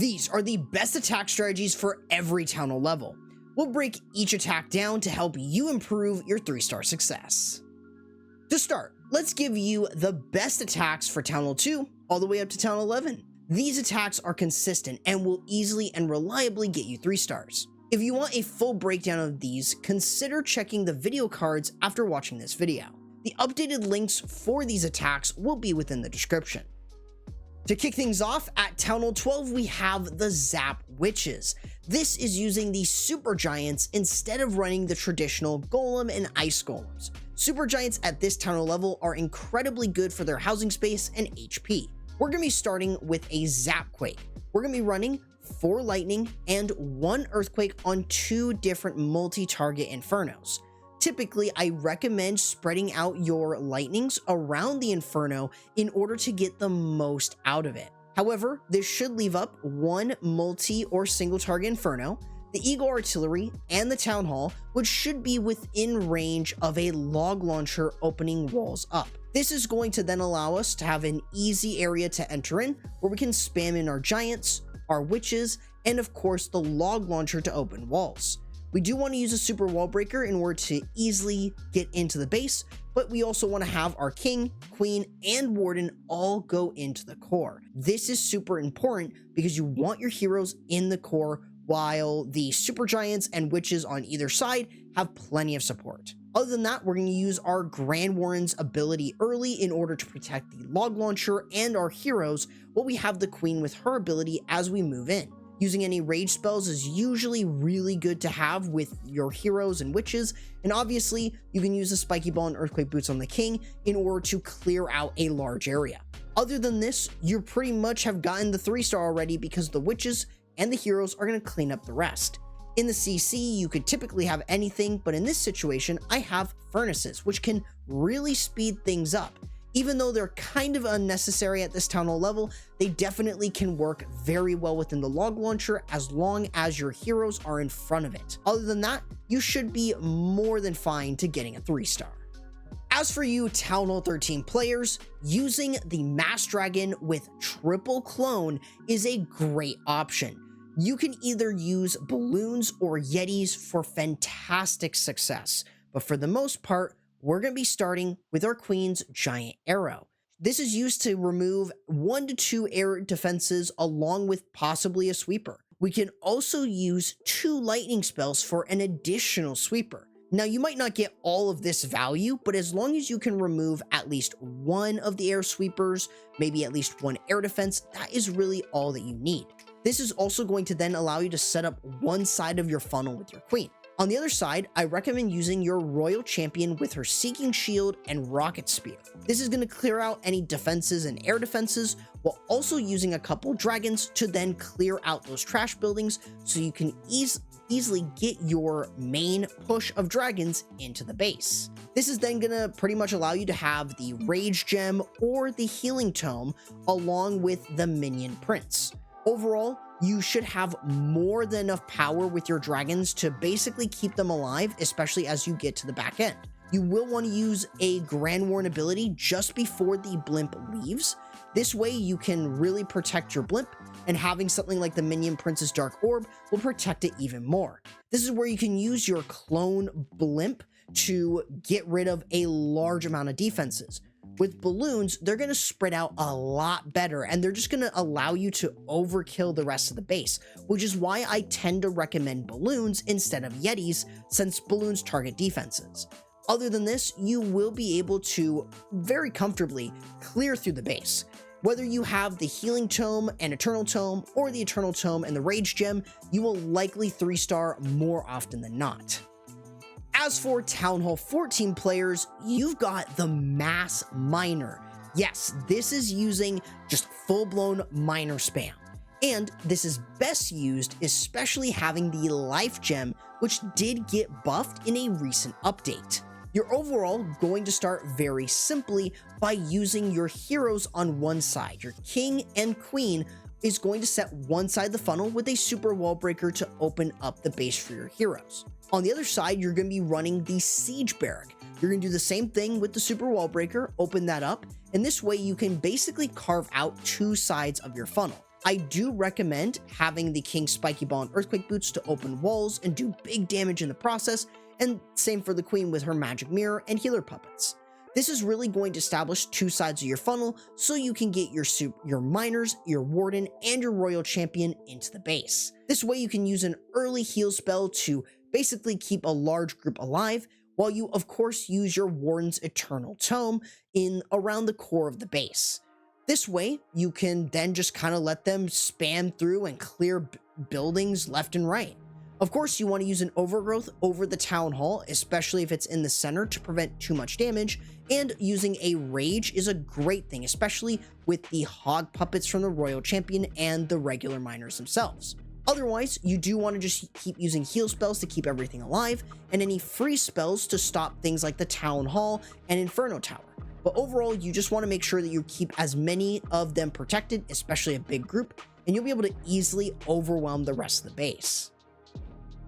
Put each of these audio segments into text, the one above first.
These are the best attack strategies for every Town Hall level. We'll break each attack down to help you improve your 3-star success. To start, let's give you the best attacks for Town Hall 2 all the way up to Town Hall 11. These attacks are consistent and will easily and reliably get you 3 stars. If you want a full breakdown of these, consider checking the video cards after watching this video. The updated links for these attacks will be within the description. To kick things off, at Town Hall 12 we have the Zap Witches. This is using the Super Giants instead of running the traditional Golem and Ice Golems. Super Giants at this Town Hall level are incredibly good for their housing space and HP. We're going to be starting with a Zapquake. We're going to be running 4 Lightning and 1 Earthquake on 2 different multi-target Infernos. Typically, I recommend spreading out your lightnings around the Inferno in order to get the most out of it. However, this should leave up 1 multi or single target Inferno, the Eagle Artillery, and the Town Hall, which should be within range of a log launcher opening walls up. This is going to then allow us to have an easy area to enter in where we can spam in our Giants, our Witches, and of course the log launcher to open walls. We do want to use a super wall breaker in order to easily get into the base, but we also want to have our King, Queen, and Warden all go into the core. This is super important because you want your heroes in the core while the Super Giants and Witches on either side have plenty of support. Other than that, we're going to use our Grand Warden's ability early in order to protect the log launcher and our heroes, while we have the Queen with her ability as we move in. Using any rage spells is usually really good to have with your heroes and witches, and obviously you can use a Spiky Ball and Earthquake Boots on the King in order to clear out a large area. Other than this, you pretty much have gotten the 3-star already because the witches and the heroes are going to clean up the rest. In the CC, you could typically have anything, but in this situation, I have Furnaces, which can really speed things up. Even though they're kind of unnecessary at this Town Hall level, they definitely can work very well within the log launcher as long as your heroes are in front of it. Other than that, you should be more than fine to getting a 3-star. As for you Town Hall 13 players, using the Mass Dragon with triple clone is a great option. You can either use balloons or yetis for fantastic success, but for the most part, we're going to be starting with our Queen's Giant Arrow. This is used to remove 1 to 2 air defenses along with possibly a sweeper. We can also use 2 lightning spells for an additional sweeper. Now, you might not get all of this value, but as long as you can remove at least 1 of the air sweepers, maybe at least 1 air defense, that is really all that you need. This is also going to then allow you to set up one side of your funnel with your Queen. On the other side, I recommend using your Royal Champion with her Seeking Shield and Rocket Spear. This is going to clear out any defenses and air defenses, while also using a couple dragons to then clear out those trash buildings so you can easily get your main push of dragons into the base. This is then going to pretty much allow you to have the Rage Gem or the Healing Tome along with the Minion Prince. Overall, you should have more than enough power with your dragons to basically keep them alive, especially as you get to the back end. You will want to use a Grand Warden ability just before the blimp leaves. This way you can really protect your blimp, and having something like the Minion Prince's Dark Orb will protect it even more. This is where you can use your clone blimp to get rid of a large amount of defenses. With balloons, they're going to spread out a lot better, and they're just going to allow you to overkill the rest of the base, which is why I tend to recommend balloons instead of yetis, since balloons target defenses. Other than this, you will be able to very comfortably clear through the base. Whether you have the Healing Tome and Eternal Tome, or the Eternal Tome and the Rage Gem, you will likely 3-star more often than not. As for Town Hall 14 players, you've got the Mass Miner. Yes, this is using just full-blown miner spam. And this is best used especially having the Life Gem, which did get buffed in a recent update. You're overall going to start very simply by using your heroes on one side. Your King and Queen is going to set one side of the funnel with a super wall breaker to open up the base for your heroes. On the other side, you're going to be running the Siege Barrack. You're going to do the same thing with the super wall breaker, open that up, and this way you can basically carve out 2 sides of your funnel. I do recommend having the King Spiky Ball and Earthquake Boots to open walls and do big damage in the process, and same for the Queen with her Magic Mirror and Healer Puppets. This is really going to establish two sides of your funnel so you can get your miners, your Warden, and your Royal Champion into the base. This way you can use an early heal spell to basically keep a large group alive, while you of course use your Warden's Eternal Tome in around the core of the base. This way, you can then just kind of let them span through and clear buildings left and right. Of course, you want to use an Overgrowth over the Town Hall, especially if it's in the center, to prevent too much damage, and using a Rage is a great thing, especially with the Hog Puppets from the Royal Champion and the regular miners themselves. Otherwise, you do want to just keep using heal spells to keep everything alive, and any free spells to stop things like the Town Hall and Inferno Tower. But overall, you just want to make sure that you keep as many of them protected, especially a big group, and you'll be able to easily overwhelm the rest of the base.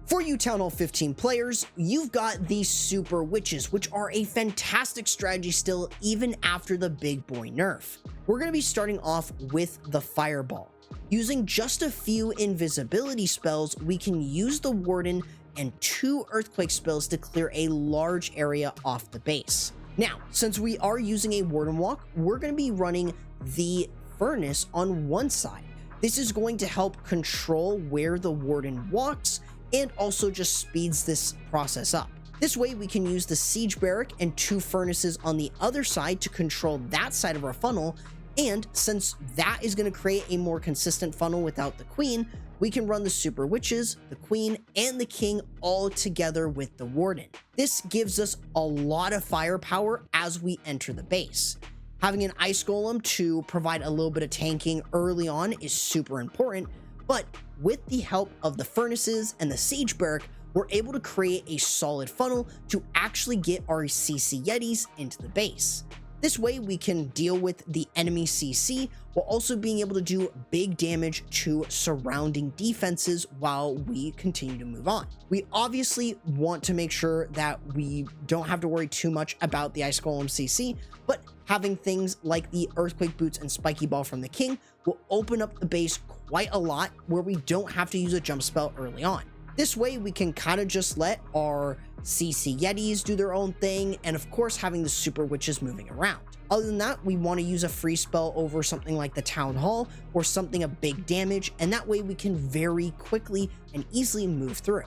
For you Town Hall 15 players, you've got the Super Witches, which are a fantastic strategy still even after the big boy nerf. We're going to be starting off with the Fireball. Using just a few invisibility spells, we can use the Warden and 2 Earthquake spells to clear a large area off the base. Now, since we are using a Warden Walk, we're going to be running the Furnace on one side. This is going to help control where the Warden walks and also just speeds this process up. This way we can use the Siege Barrack and 2 Furnaces on the other side to control that side of our funnel, and since that is going to create a more consistent funnel without the Queen, we can run the Super Witches, the Queen, and the King all together with the Warden. This gives us a lot of firepower as we enter the base. Having an Ice Golem to provide a little bit of tanking early on is super important, but with the help of the Furnaces and the Siege Barrack, we're able to create a solid funnel to actually get our CC Yetis into the base. This way we can deal with the enemy CC while also being able to do big damage to surrounding defenses while we continue to move on. We obviously want to make sure that we don't have to worry too much about the Ice Golem CC, but having things like the Earthquake Boots and Spiky Ball from the King will open up the base quite a lot where we don't have to use a jump spell early on. This way we can kind of just let our CC Yetis do their own thing, and of course having the Super Witches moving around. Other than that, we want to use a free spell over something like the Town Hall or something of big damage, and that way we can very quickly and easily move through.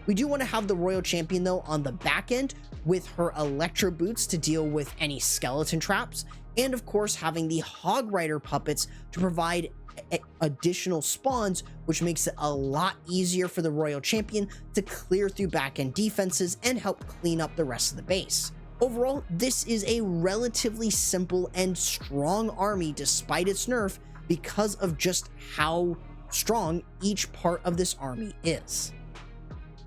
We do want to have the Royal Champion though on the back end with her Electro Boots to deal with any skeleton traps, and of course having the Hog Rider puppets to provide additional spawns, which makes it a lot easier for the Royal Champion to clear through back-end defenses and help clean up the rest of the base. Overall, this is a relatively simple and strong army despite its nerf because of just how strong each part of this army is.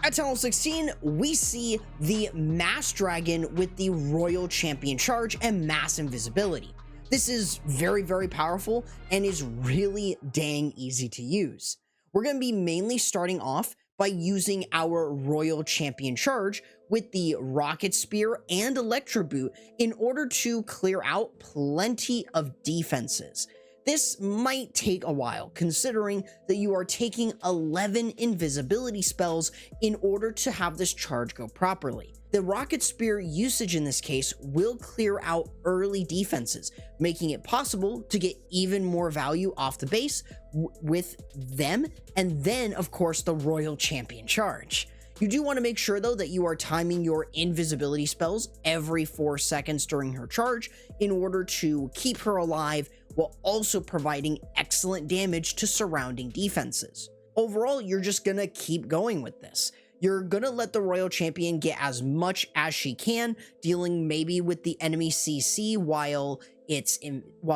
At Town Hall 16, we see the Mass Dragon with the Royal Champion Charge and Mass Invisibility. This is very, very powerful and is really dang easy to use. We're going to be mainly starting off by using our Royal Champion Charge with the Rocket Spear and Electro Boot in order to clear out plenty of defenses. This might take a while, considering that you are taking 11 invisibility spells in order to have this charge go properly. The Rocket Spear usage in this case will clear out early defenses, making it possible to get even more value off the base with them, and then of course the Royal Champion Charge. You do want to make sure though that you are timing your invisibility spells every 4 seconds during her charge in order to keep her alive while also providing excellent damage to surrounding defenses. Overall, you're just gonna keep going with this. You're gonna let the Royal Champion get as much as she can, dealing maybe with the enemy CC while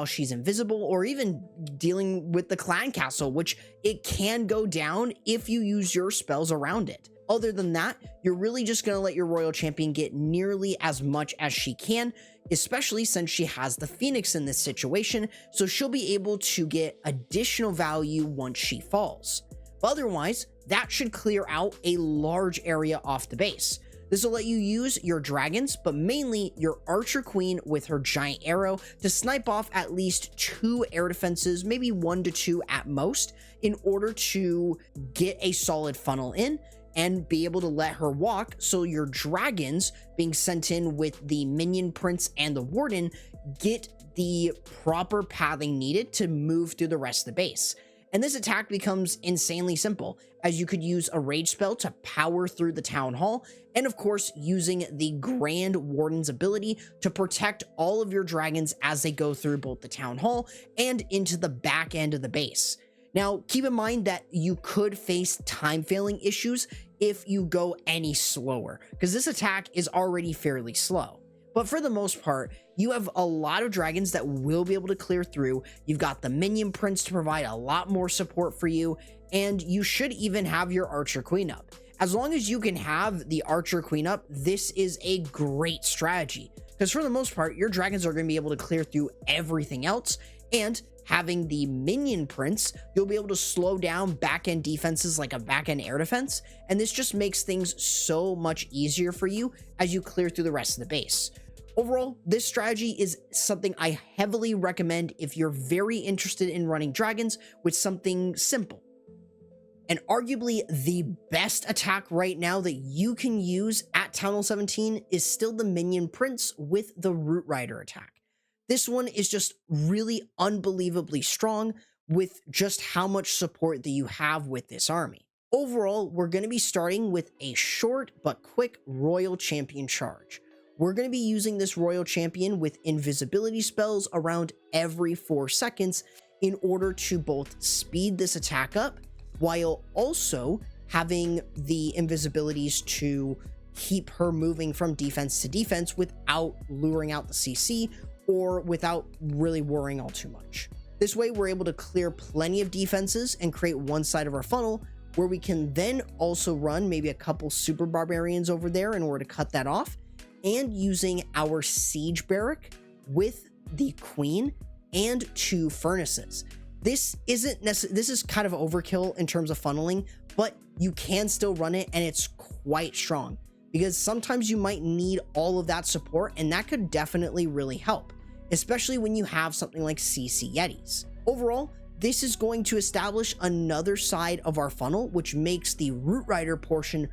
she's invisible, or even dealing with the clan castle, which it can go down if you use your spells around it. Other than that, you're really just going to let your Royal Champion get nearly as much as she can, especially since she has the Phoenix in this situation, so she'll be able to get additional value once she falls. But otherwise, that should clear out a large area off the base. This will let you use your dragons, but mainly your archer queen with her giant arrow to snipe off at least 2 air defenses, maybe 1 to 2 at most, in order to get a solid funnel in and be able to let her walk, so your dragons being sent in with the minion prince and the warden get the proper pathing needed to move through the rest of the base. And this attack becomes insanely simple, as you could use a rage spell to power through the town hall, and of course using the Grand Warden's ability to protect all of your dragons as they go through both the town hall and into the back end of the base. Now, keep in mind that you could face time failing issues if you go any slower, because this attack is already fairly slow. But for the most part, you have a lot of dragons that will be able to clear through. You've got the minion prince to provide a lot more support for you, and you should even have your archer queen up. As long as you can have the archer queen up, this is a great strategy, because for the most part, your dragons are going to be able to clear through everything else, and having the minion prince, you'll be able to slow down back-end defenses like a back-end air defense, and this just makes things so much easier for you as you clear through the rest of the base. Overall, this strategy is something I heavily recommend if you're very interested in running dragons with something simple. And arguably the best attack right now that you can use at Town Hall 17 is still the minion prince with the Root Rider attack. This one is just really unbelievably strong with just how much support that you have with this army. Overall, we're going to be starting with a short but quick Royal Champion charge. We're going to be using this Royal Champion with invisibility spells around every 4 seconds in order to both speed this attack up while also having the invisibilities to keep her moving from defense to defense without luring out the CC or without really worrying all too much. This way, we're able to clear plenty of defenses and create one side of our funnel where we can then also run maybe a couple super barbarians over there in order to cut that off, and using our siege barrack with the queen and 2 furnaces. This is kind of overkill in terms of funneling, but you can still run it, and it's quite strong because sometimes you might need all of that support, and that could definitely really help, especially when you have something like CC Yetis. Overall, this is going to establish another side of our funnel, which makes the Root Rider portion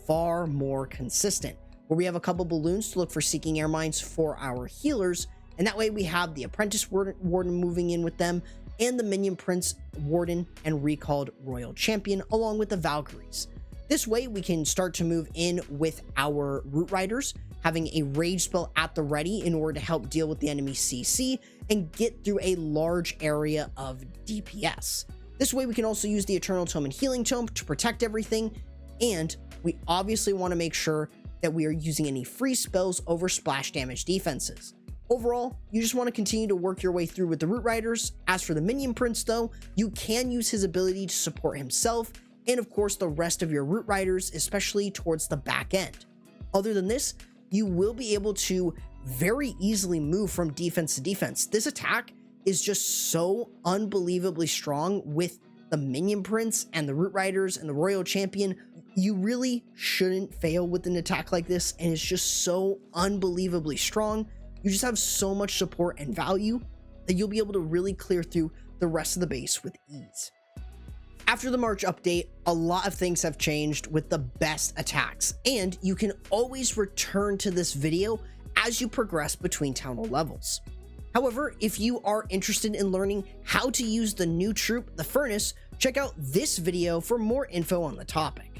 far more consistent, where we have a couple balloons to look for Seeking Air Mines for our healers, and that way we have the Apprentice Warden moving in with them, and the Minion Prince, Warden, and Recalled Royal Champion, along with the Valkyries. This way we can start to move in with our Root Riders, having a rage spell at the ready in order to help deal with the enemy CC and get through a large area of DPS. This way we can also use the Eternal Tome and Healing Tome to protect everything, and we obviously want to make sure that we are using any free spells over splash damage defenses. Overall, you just want to continue to work your way through with the Root Riders. As for the Minion Prince though, you can use his ability to support himself and of course the rest of your Root Riders, especially towards the back end. Other than this, you will be able to very easily move from defense to defense. This attack is just so unbelievably strong with the Minion Prince and the Root Riders and the Royal Champion. You really shouldn't fail with an attack like this, and it's just so unbelievably strong. You just have so much support and value that you'll be able to really clear through the rest of the base with ease. After the March update, a lot of things have changed with the best attacks, and you can always return to this video as you progress between Town Hall levels. However, if you are interested in learning how to use the new troop, the Furnace, check out this video for more info on the topic.